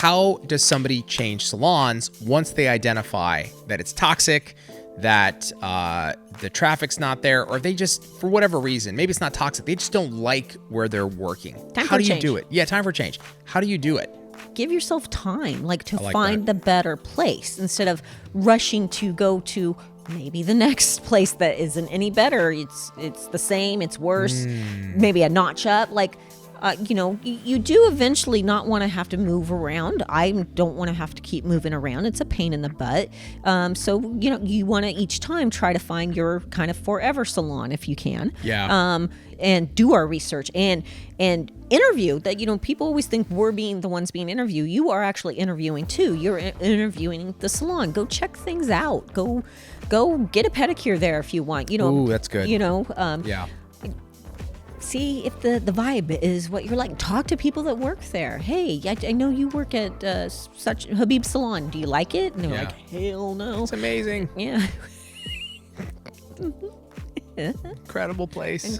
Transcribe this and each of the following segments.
how does somebody change salons once they identify that it's toxic, that the traffic's not there, or they just, for whatever reason, maybe it's not toxic, they just don't like where they're working? How do you do it? Yeah, time for change. How do you do it? Give yourself time, to find the better place instead of rushing to go to maybe the next place that isn't any better. It's the same, it's worse, maybe a notch up. You do eventually not want to have to move around. I don't want to have to keep moving around. It's a pain in the butt. So you want to each time try to find your kind of forever salon if you can. Yeah. And do our research and interview. That people always think we're being the ones being interviewed. You are actually interviewing too. You're interviewing the salon. Go check things out. Go get a pedicure there if you want. Ooh, that's good. Yeah. See if the vibe is what you're like. Talk to people that work there. Hey, I know you work at such Habib Salon. Do you like it? And they're like, hell no. It's amazing. Yeah. Incredible place.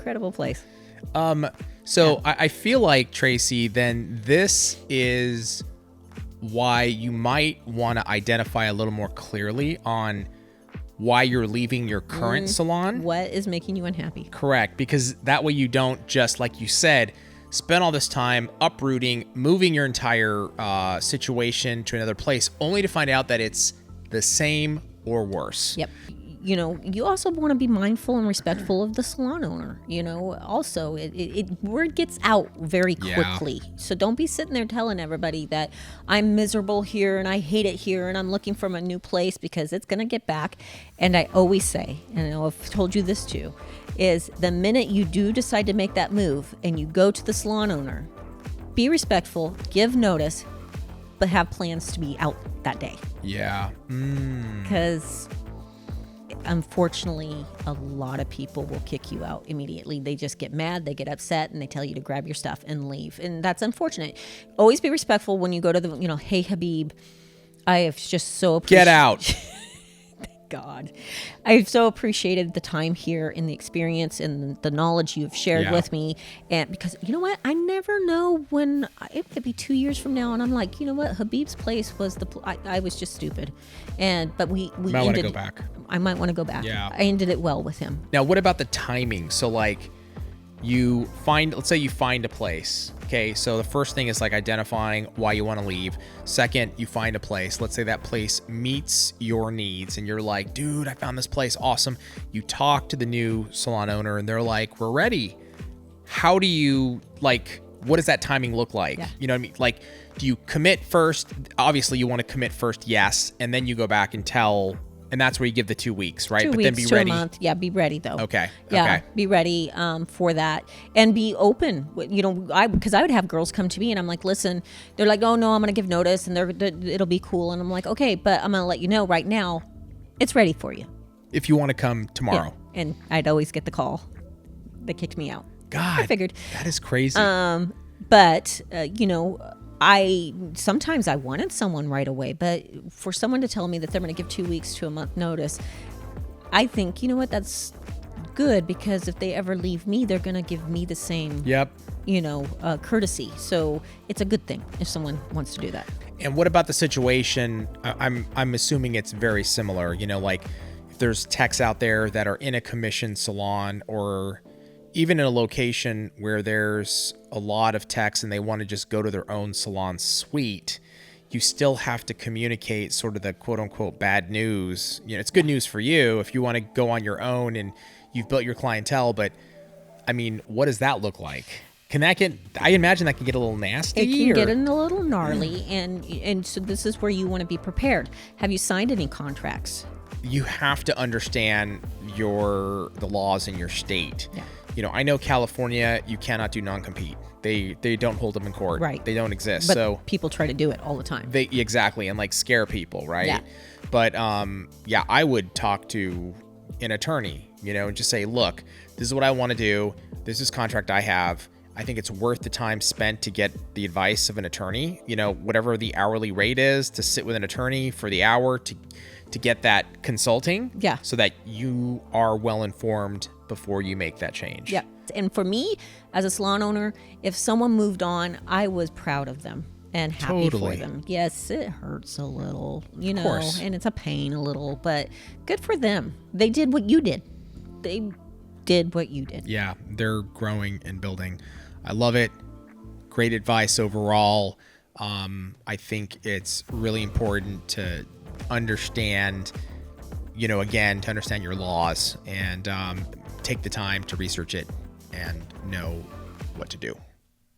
I feel like, Tracey, then this is why you might want to identify a little more clearly on why you're leaving your current salon. What is making you unhappy? Correct, because that way you don't just, like you said, spend all this time uprooting, moving your entire situation to another place, only to find out that it's the same or worse. Yep. You also want to be mindful and respectful of the salon owner. Also, word gets out very quickly. Yeah. So don't be sitting there telling everybody that I'm miserable here and I hate it here and I'm looking for a new place, because it's going to get back. And I always say, and I know I've told you this too, is the minute you do decide to make that move and you go to the salon owner, be respectful, give notice, but have plans to be out that day. Yeah. Because unfortunately, a lot of people will kick you out immediately. They just get mad, they get upset, and they tell you to grab your stuff and leave. And that's unfortunate. Always be respectful when you go to the, hey, Habib, I have just so appreciated. Get out. Thank God. I've so appreciated the time here and the experience and the knowledge you've shared with me. And because, you know what? I never know when, it could be 2 years from now, and I'm like, you know what? Habib's place was I was just stupid. But we might want to go back. I might want to go back. Yeah. I ended it well with him. Now, what about the timing? So, let's say you find a place. Okay, so the first thing is identifying why you want to leave. Second, you find a place. Let's say that place meets your needs and you're like, dude, I found this place. Awesome. You talk to the new salon owner and they're like, we're ready. How do you, what does that timing look like? Yeah. You know what I mean? Do you commit first? Obviously, you want to commit first, yes. And then you go back and tell. And that's where you give the 2 weeks, right? 2 weeks then be to ready. A month. Yeah, be ready though. Okay. Yeah, okay. Be ready for that, and be open. Because I would have girls come to me, and I'm like, listen. They're like, oh no, I'm gonna give notice, and it'll be cool. And I'm like, okay, but I'm gonna let you know right now, it's ready for you. If you want to come tomorrow. Yeah. And I'd always get the call. They kicked me out. God, I figured that is crazy. But sometimes I wanted someone right away, but for someone to tell me that they're going to give 2 weeks to a month notice, I think, that's good, because if they ever leave me, they're going to give me the same, courtesy. So it's a good thing if someone wants to do that. And what about the situation? I'm assuming it's very similar, if there's techs out there that are in a commissioned salon or even in a location where there's a lot of techs and they want to just go to their own salon suite, you still have to communicate sort of the quote unquote bad news. It's good news for you if you want to go on your own and you've built your clientele, but I mean, what does that look like? I imagine that can get a little nasty. It can get a little gnarly, and so this is where you want to be prepared. Have you signed any contracts? You have to understand the laws in your state. Yeah. I know California, you cannot do non-compete. They don't hold them in court. Right. They don't exist. But so people try to do it all the time. Exactly, and scare people, right? Yeah. But I would talk to an attorney, and just say, look, this is what I want to do. This is contract I have. I think it's worth the time spent to get the advice of an attorney, whatever the hourly rate is, to sit with an attorney for the hour to get that consulting. Yeah. So that you are well informed before you make that change. Yeah. And for me, as a salon owner, if someone moved on, I was proud of them. and happy Totally. for them. Yes, it hurts a little, you know, course. and it's a pain a little, but good for them. They did what you did. They did what you did. Yeah, they're growing and building. I love it. Great advice overall. I think it's really important to understand, you know, again, to understand your laws and take the time to research it and know what to do.